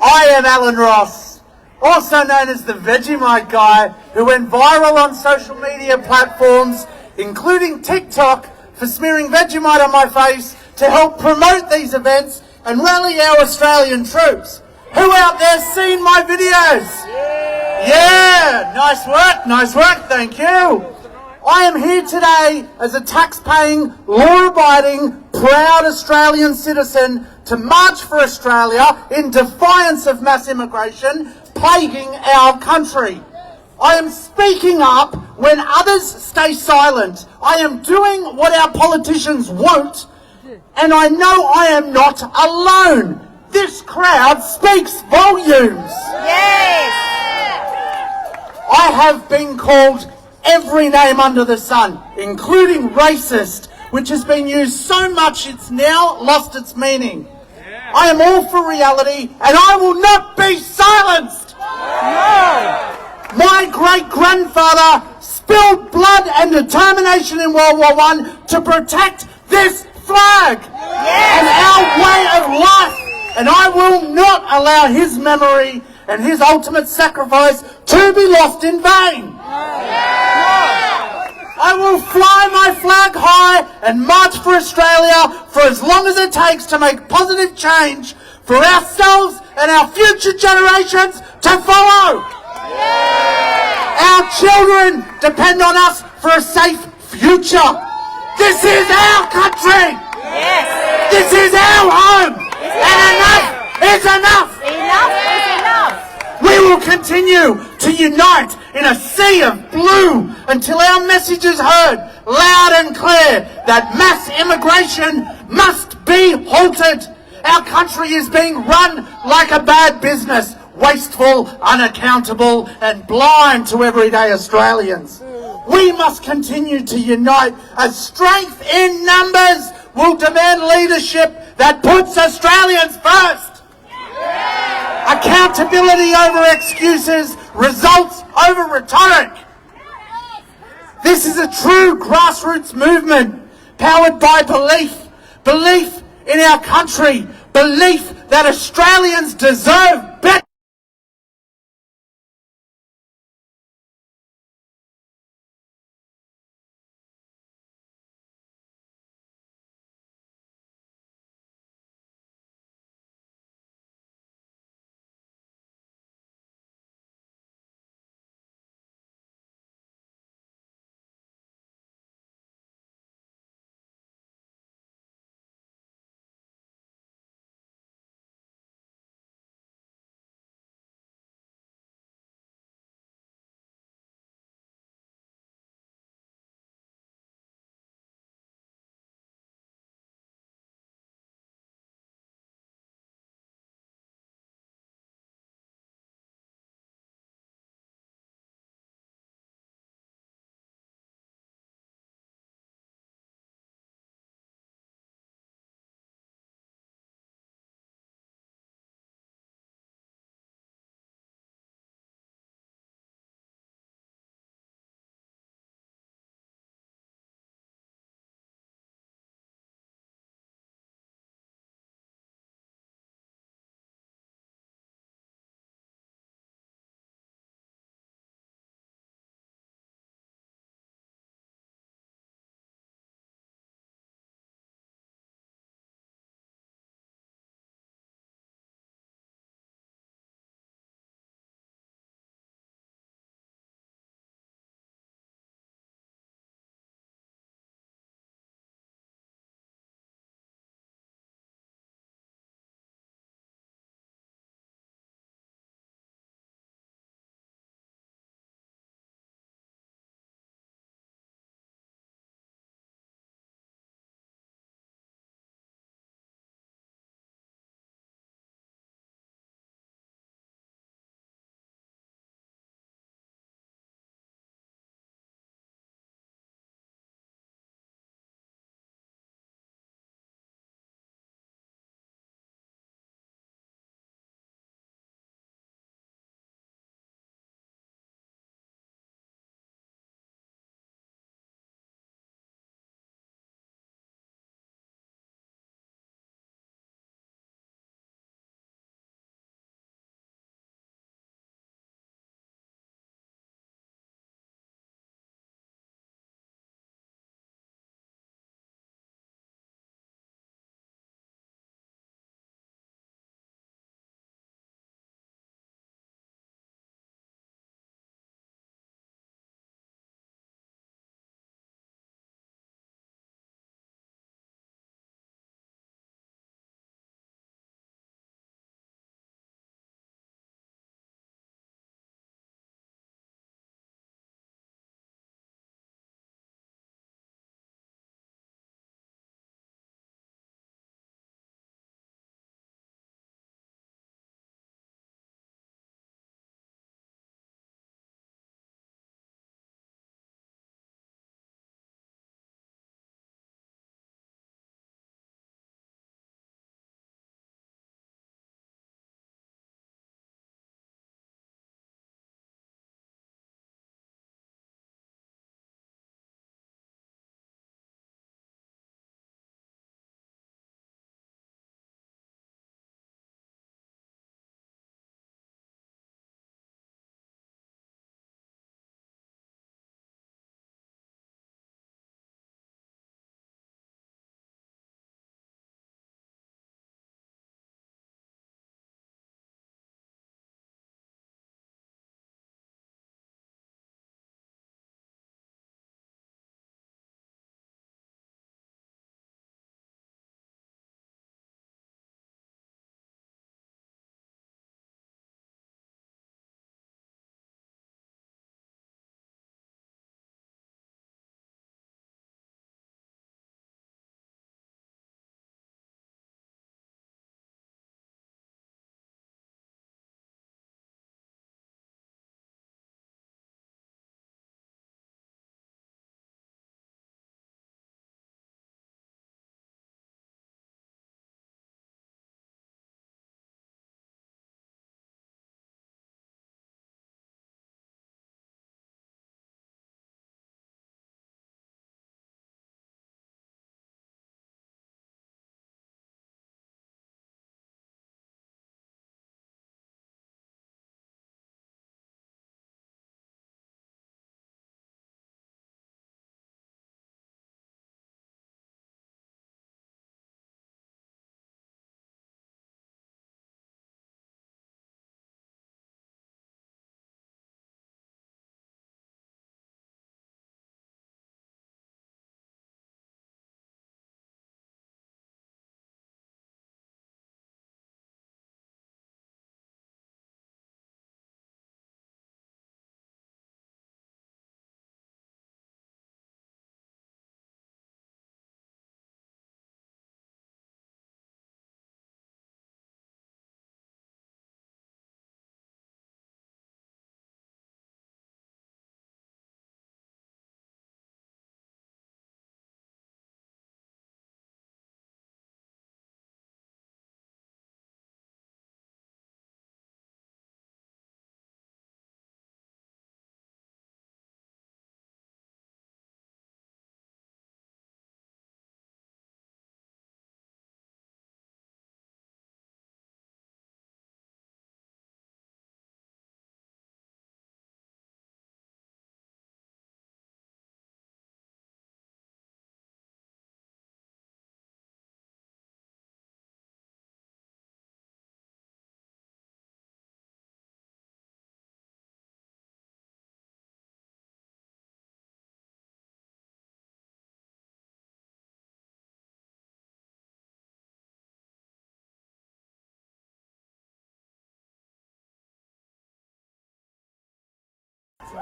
I am Alan Ross, also known as the Vegemite guy, who went viral on social media platforms, including TikTok, for smearing Vegemite on my face to help promote these events and rally our Australian troops. Who out there seen my videos? Yeah, nice work, thank you. I am here today as a tax-paying, law-abiding, proud Australian citizen to march for Australia in defiance of mass immigration plaguing our country. I am speaking up when others stay silent. I am doing what our politicians won't, and I know I am not alone. This crowd speaks volumes. Yes! I have been called every name under the sun, including racist, which has been used so much it's now lost its meaning. I am all for reality, and I will not be silenced. No. My great-grandfather spilled blood and determination in World War I to protect this flag and our way of life. And I will not allow his memory and his ultimate sacrifice to be lost in vain. I will fly my flag high and march for Australia for as long as it takes to make positive change for ourselves and our future generations to follow. Our children depend on us for a safe future. This is our country. This is our home. And enough is enough. Enough is enough. We will continue to unite in a sea of blue until our message is heard loud and clear that mass immigration must be halted. Our country is being run like a bad business, wasteful, unaccountable and blind to everyday Australians. We must continue to unite as strength in numbers will demand leadership that puts Australians first. Accountability over excuses, results over rhetoric. This is a true grassroots movement powered by belief. Belief in our country. Belief that Australians deserve better.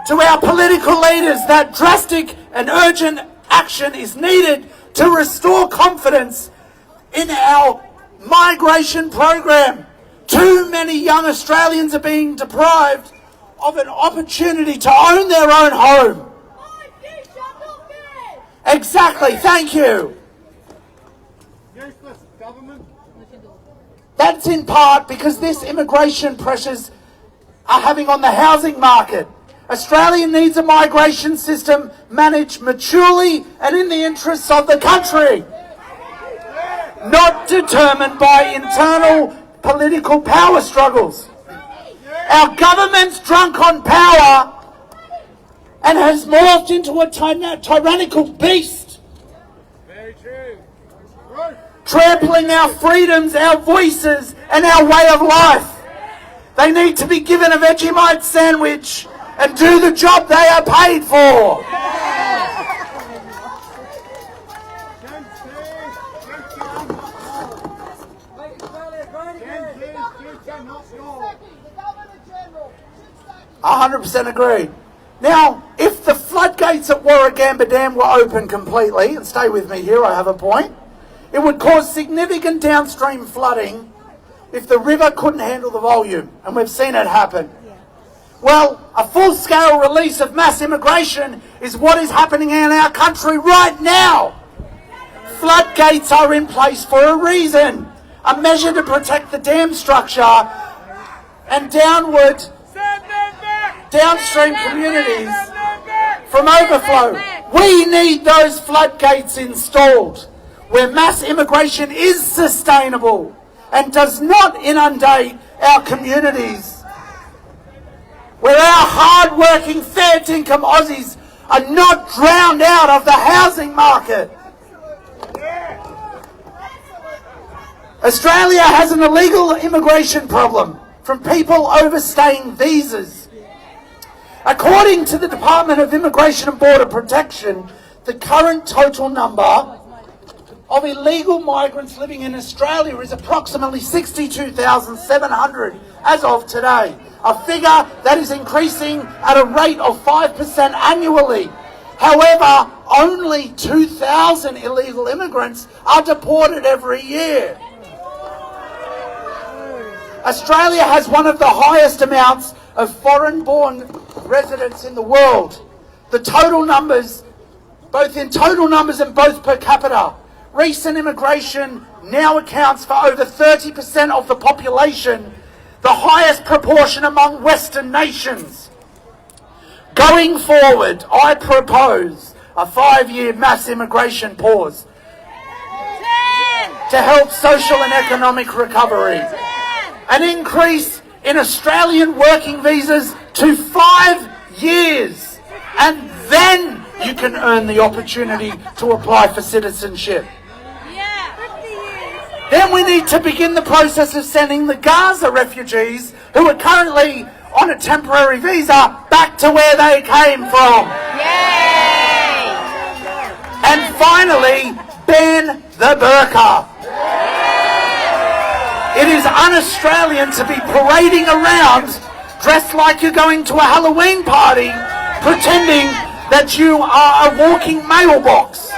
to our political leaders that drastic and urgent action is needed to restore confidence in our migration program. Too many young Australians are being deprived of an opportunity to own their own home. Exactly, thank you. That's in part because this immigration pressures are having on the housing market. Australia needs a migration system managed maturely and in the interests of the country, not determined by internal political power struggles. Our government's drunk on power and has morphed into a tyrannical beast, trampling our freedoms, our voices and our way of life. They need to be given a Vegemite sandwich and do the job they are paid for. I 100% agree. Now, if the floodgates at Warragamba Dam were open completely, and stay with me here, I have a point, it would cause significant downstream flooding if the river couldn't handle the volume, and we've seen it happen. Well, a full-scale release of mass immigration is what is happening in our country right now. Floodgates are in place for a reason, a measure to protect the dam structure and downstream communities from overflow. We need those floodgates installed where mass immigration is sustainable and does not inundate our communities, where our hard-working, fair-dinkum Aussies are not drowned out of the housing market. Australia has an illegal immigration problem from people overstaying visas. According to the Department of Immigration and Border Protection, the current total number of illegal migrants living in Australia is approximately 62,700 as of today, a figure that is increasing at a rate of 5% annually. However, only 2,000 illegal immigrants are deported every year. Australia has one of the highest amounts of foreign-born residents in the world. The total numbers, both in total numbers and both per capita. Recent immigration now accounts for over 30% of the population, the highest proportion among Western nations. Going forward, I propose a 5-year mass immigration pause to help social and economic recovery. An increase in Australian working visas to 5 years, and then you can earn the opportunity to apply for citizenship. Then we need to begin the process of sending the Gaza refugees who are currently on a temporary visa back to where they came from. Yay! And finally, ban the burqa. It is un-Australian to be parading around dressed like you're going to a Halloween party, pretending that you are a walking mailbox.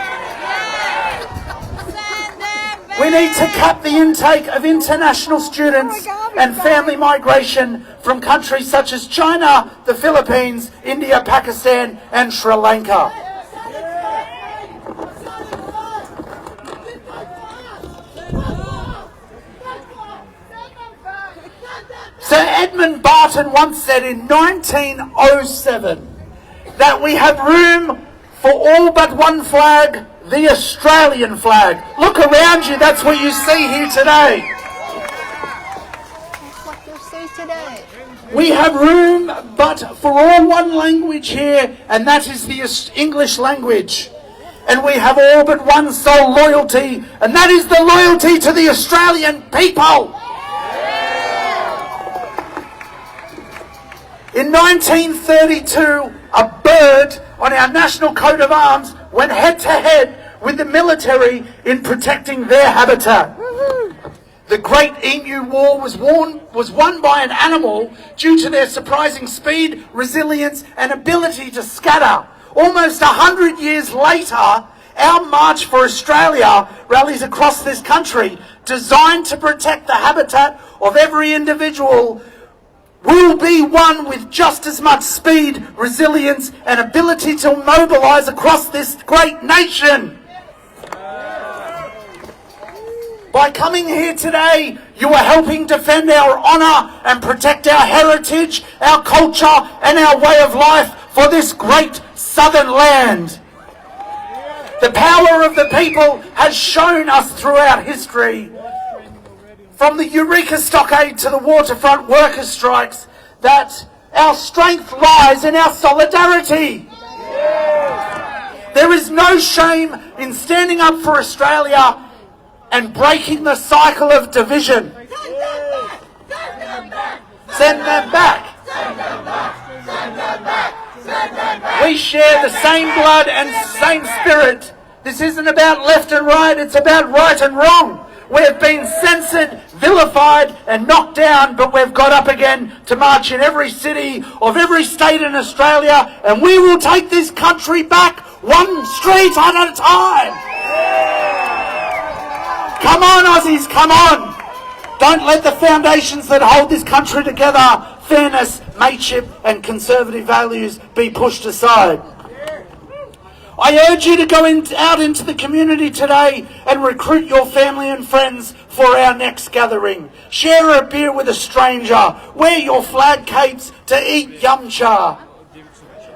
We need to cap the intake of international students and family migration from countries such as China, the Philippines, India, Pakistan and Sri Lanka. Sir Edmund Barton once said in 1907 that we have room for all but one flag, the Australian flag. Look around you, that's what you see here today. That's what you see today. We have room but for all one language here, and that is the English language. And we have all but one sole loyalty, and that is the loyalty to the Australian people. In 1932, a bird on our national coat of arms went head to head with the military in protecting their habitat. The Great Emu War was won by an animal due to their surprising speed, resilience and ability to scatter. Almost 100 years later, our March for Australia rallies across this country, designed to protect the habitat of every individual, will be one with just as much speed, resilience and ability to mobilise across this great nation. By coming here today, you are helping defend our honour and protect our heritage, our culture and our way of life for this great southern land. The power of the people has shown us throughout history, from the Eureka Stockade to the waterfront workers' strikes, that our strength lies in our solidarity. There is no shame in standing up for Australia and breaking the cycle of division. Send them back. We share the same blood and same spirit. This isn't about left and right, it's about right and wrong. We've been censored, vilified and knocked down, but we've got up again to march in every city of every state in Australia, and we will take this country back one street at a time. Come on, Aussies, come on. Don't let the foundations that hold this country together, fairness, mateship and conservative values, be pushed aside. I urge you to go out into the community today and recruit your family and friends for our next gathering. Share a beer with a stranger. Wear your flag capes to eat yum cha.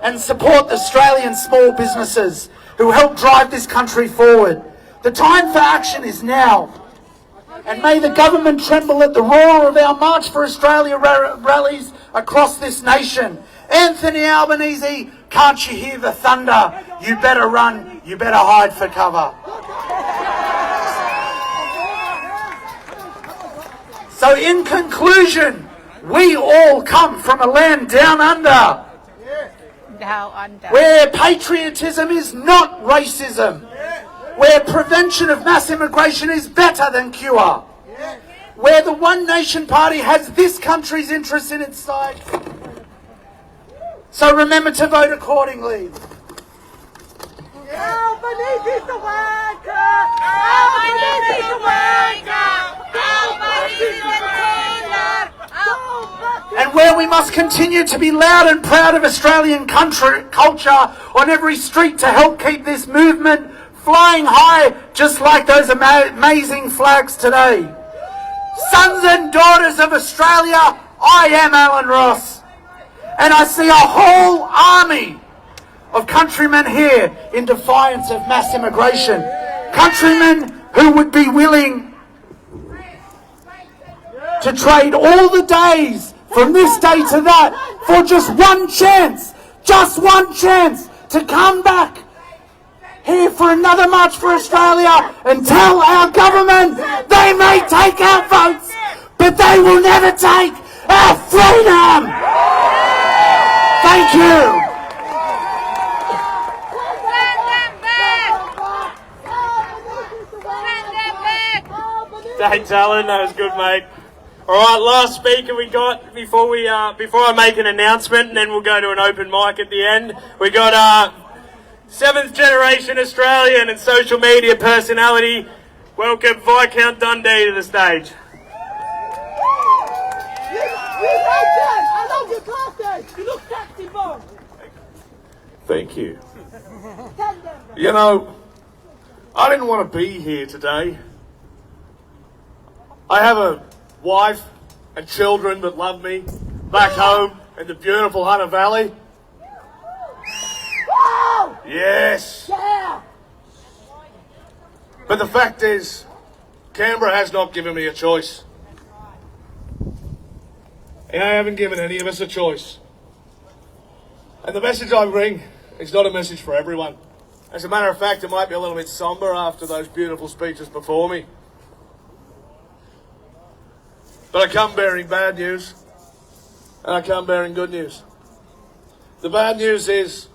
And support Australian small businesses who help drive this country forward. The time for action is now. And may the government tremble at the roar of our March for Australia rallies across this nation. Anthony Albanese, can't you hear the thunder? You better run, you better hide for cover. So in conclusion, we all come from a land down under, where patriotism is not racism, where prevention of mass immigration is better than cure, where the One Nation Party has this country's interests in its sight. So remember to vote accordingly. And where we must continue to be loud and proud of Australian culture on every street to help keep this movement flying high, just like those amazing flags today. Sons and daughters of Australia, I am Alan Ross. And I see a whole army of countrymen here in defiance of mass immigration. Countrymen who would be willing to trade all the days from this day to that for just one chance to come back here for another March for Australia and tell our government they may take our votes, but they will never take our freedom. Thank you. Thanks, Alan. That was good, mate. All right, last speaker we got before I make an announcement, and then we'll go to an open mic at the end. We got seventh generation Australian and social media personality. Welcome Viscount Dundee to the stage. Thank you. You know, I didn't want to be here today. I have a wife and children that love me back home in the beautiful Hunter Valley. Yes. But the fact is, Canberra has not given me a choice. And I haven't given any of us a choice. And the message I bring is not a message for everyone. As a matter of fact, it might be a little bit somber after those beautiful speeches before me. But I come bearing bad news, and I come bearing good news. The bad news is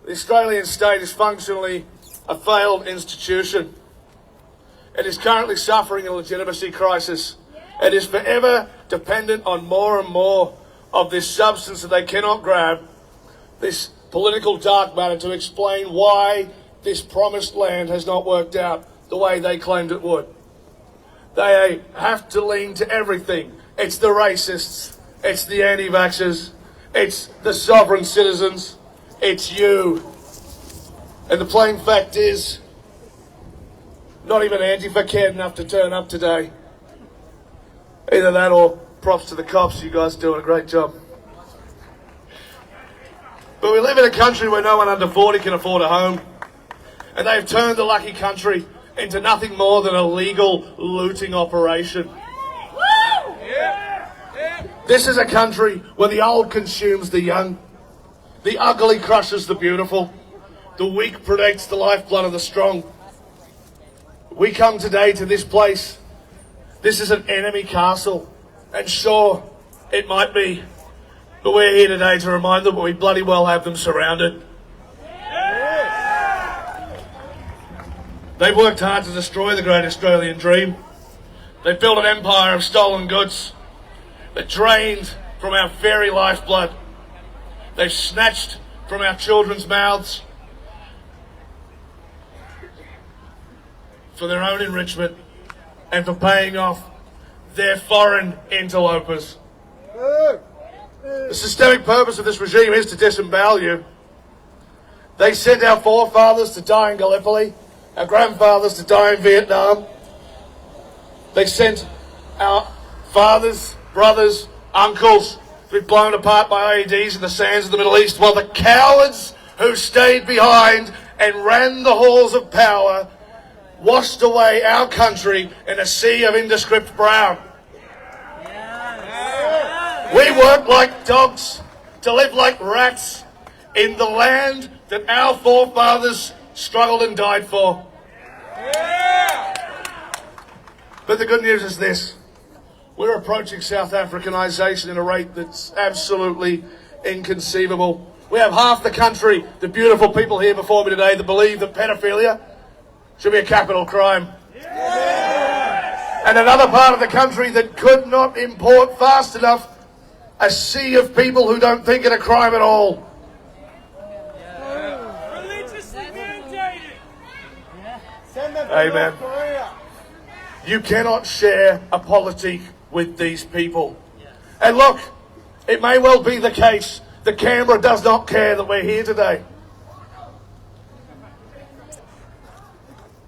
the Australian state is functionally a failed institution. It is currently suffering a legitimacy crisis. It is forever dependent on more and more of this substance that they cannot grab, this political dark matter, to explain why this promised land has not worked out the way they claimed it would. They have to lean to everything. It's the racists, it's the anti-vaxxers, it's the sovereign citizens, it's you. And the plain fact is, not even Antifa cared enough to turn up today. Either that or props to the cops, you guys are doing a great job. But we live in a country where no one under 40 can afford a home. And they've turned the lucky country into nothing more than a legal looting operation. This is a country where the old consumes the young, the ugly crushes the beautiful, the weak protects the lifeblood of the strong. We come today to this place. This is an enemy castle, and sure, it might be, but we're here today to remind them that we bloody well have them surrounded. They've worked hard to destroy the great Australian dream. They've built an empire of stolen goods that drained from our very lifeblood. They've snatched from our children's mouths for their own enrichment and for paying off their foreign interlopers. The systemic purpose of this regime is to disembowel you. They sent our forefathers to die in Gallipoli, our grandfathers to die in Vietnam. They sent our fathers, brothers, uncles to be blown apart by IEDs in the sands of the Middle East, while the cowards who stayed behind and ran the halls of power washed away our country in a sea of indescript brown. We work like dogs to live like rats in the land that our forefathers struggled and died for. But the good news is this. We're approaching South Africanisation at a rate that's absolutely inconceivable. We have half the country, the beautiful people here before me today, that believe that pedophilia should be a capital crime. And another part of the country that could not import fast enough a sea of people who don't think it a crime at all. Religiously mandated. Amen. You cannot share a politic with these people. And look, it may well be the case that Canberra does not care that we're here today.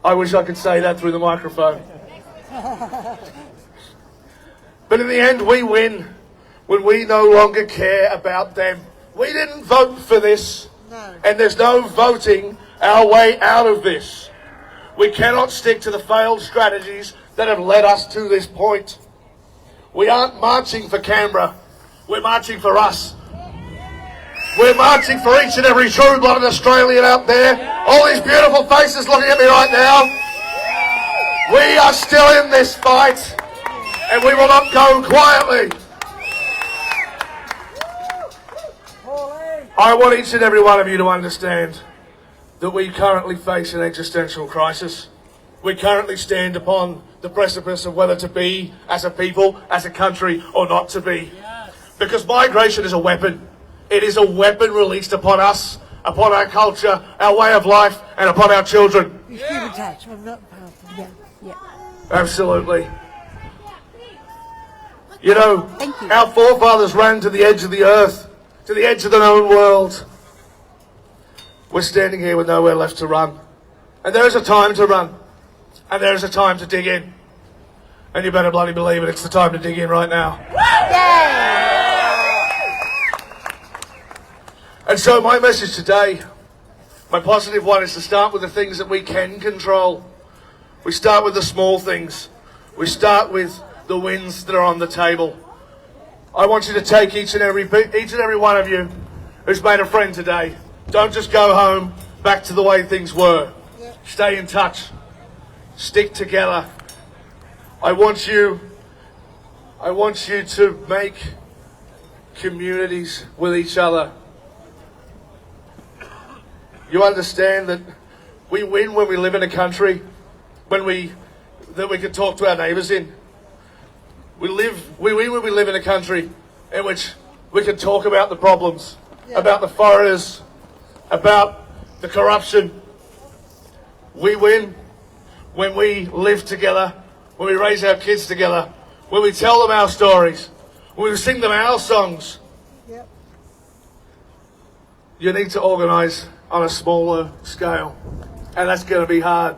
I wish I could say that through the microphone. But in the end, we win when we no longer care about them. We didn't vote for this, and there's no voting our way out of this. We cannot stick to the failed strategies that have led us to this point. We aren't marching for Canberra, we're marching for us. We're marching for each and every true-blooded Australian out there. All these beautiful faces looking at me right now. We are still in this fight, and we will not go quietly. I want each and every one of you to understand that we currently face an existential crisis. We currently stand upon the precipice of whether to be as a people, as a country, or not to be. Because migration is a weapon. It is a weapon released upon us, upon our culture, our way of life, and upon our children. You keep in touch. I'm not powerful. Yeah. Absolutely. You know, our forefathers ran to the edge of the earth, to the edge of the known world. We're standing here with nowhere left to run. And there is a time to run. And there is a time to dig in. And you better bloody believe it, it's the time to dig in right now. And so my message today, my positive one, is to start with the things that we can control. We start with the small things. We start with the wins that are on the table. I want you to take each and every one of you who's made a friend today. Don't just go home back to the way things were. Stay in touch. Stick together. I want you to make communities with each other. You understand that we win when we live in a country, when we that we can talk to our neighbours in. We live in a country in which we can talk about the problems, about the foreigners, about the corruption. We win when we live together, when we raise our kids together, when we tell them our stories, when we sing them our songs. Yep. You need to organise on a smaller scale, and that's going to be hard,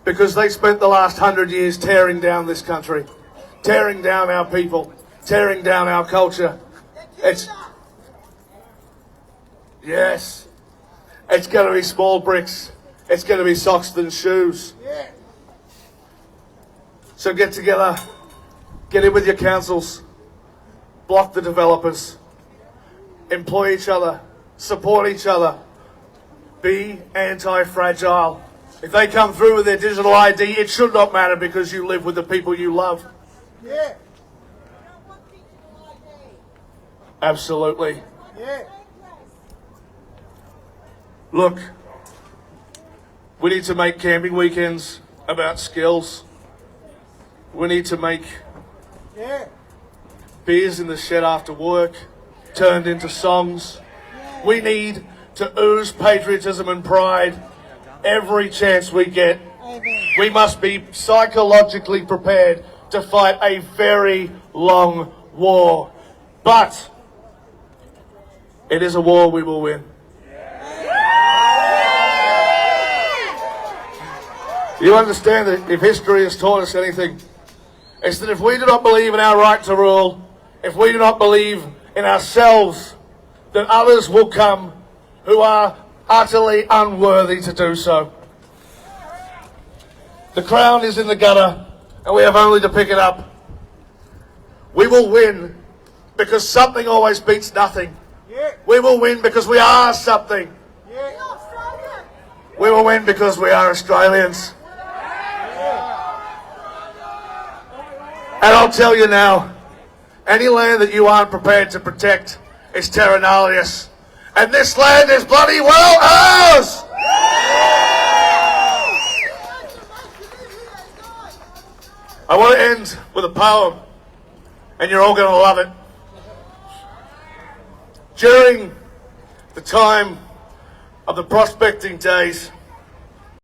because they spent the last 100 years tearing down this country, tearing down our people, tearing down our culture. It's going to be small bricks. It's going to be socks and shoes. So get together, get in with your councils, block the developers, employ each other, support each other, be anti-fragile. If they come through with their digital ID, it should not matter, because you live with the people you love. Yeah. Absolutely. Yeah. Look, we need to make camping weekends about skills. We need to make beers in the shed after work turned into songs. We need to ooze patriotism and pride every chance we get. We must be psychologically prepared to fight a very long war. But it is a war we will win. You understand that if history has taught us anything, it's that if we do not believe in our right to rule, if we do not believe in ourselves, then others will come who are utterly unworthy to do so. The crown is in the gutter, and we have only to pick it up. We will win because something always beats nothing. We will win because we are something. We will win because we are Australians. And I'll tell you now, any land that you aren't prepared to protect is terra nullius. And this land is bloody well ours! I want to end with a poem, and you're all going to love it. During the time of the prospecting days,